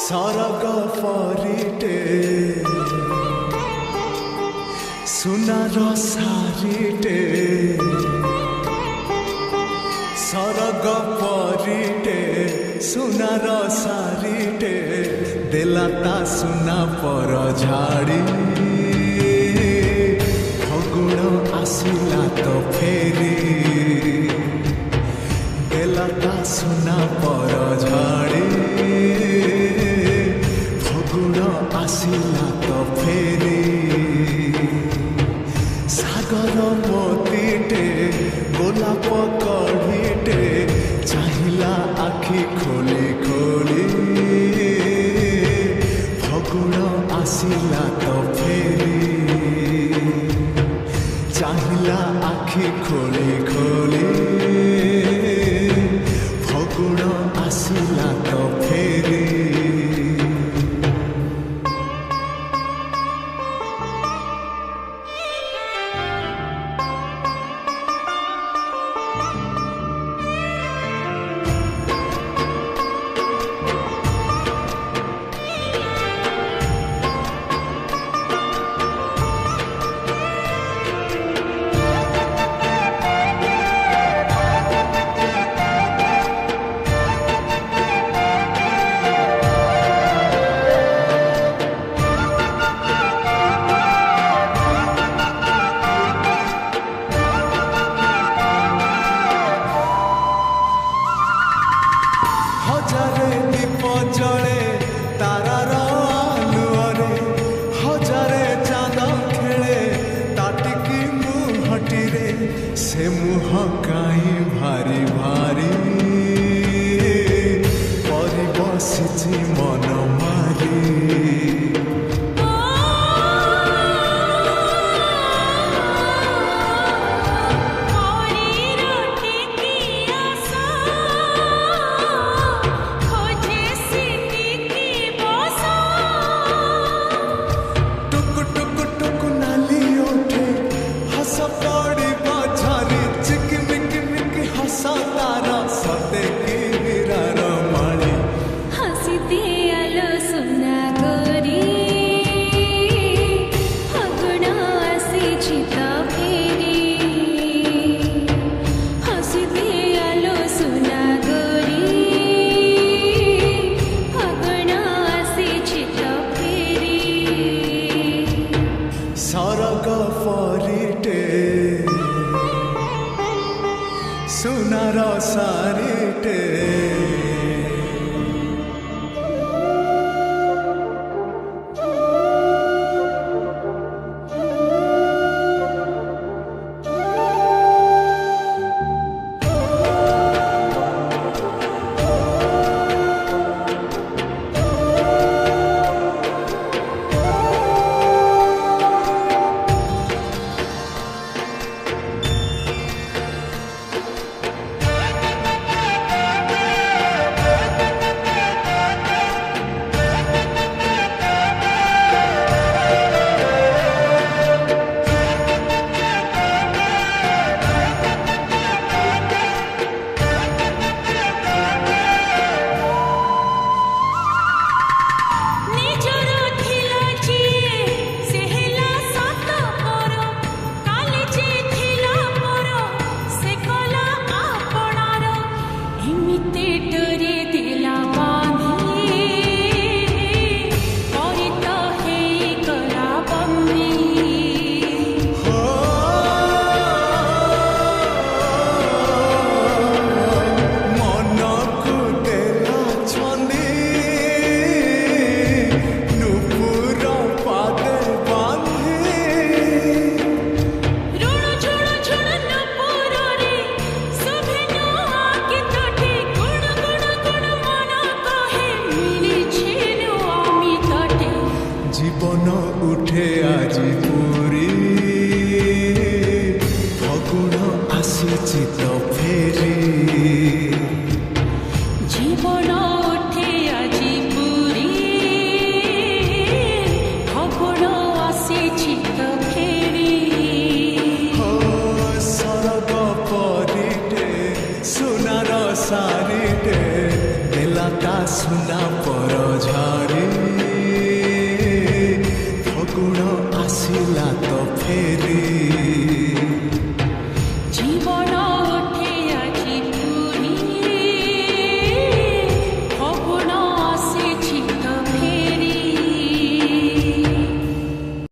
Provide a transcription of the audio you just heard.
सरग फरिटे सुनार सारिटे सरग फरिटे सुनार सारिटे देलाता सुना पर झाड़ी फगुण आसिला तो फेरी देलाता सुना पर झाड़ी आसिला तो फेरी सागर मोतीटे गोलाप कढ़ीटे चाहिला आखि खोली खोली फगुण आसिला तो फेरी चाहिला आखि खोली खोली फगुण आसिला तो फेरी हजारे दीप जले तारार आलुअरे हजारे चांद खेले ताटिकी मुहटिरे से मुह काई भारी भारी परि बसिछि मन मारी सरग फरिटे सुनार सारिटे জীবন উঠে আজি পুরী ফগুণ আসিছি তো ফেরি জীবন উঠে আজি ଆସିଲା ତ ଫେରି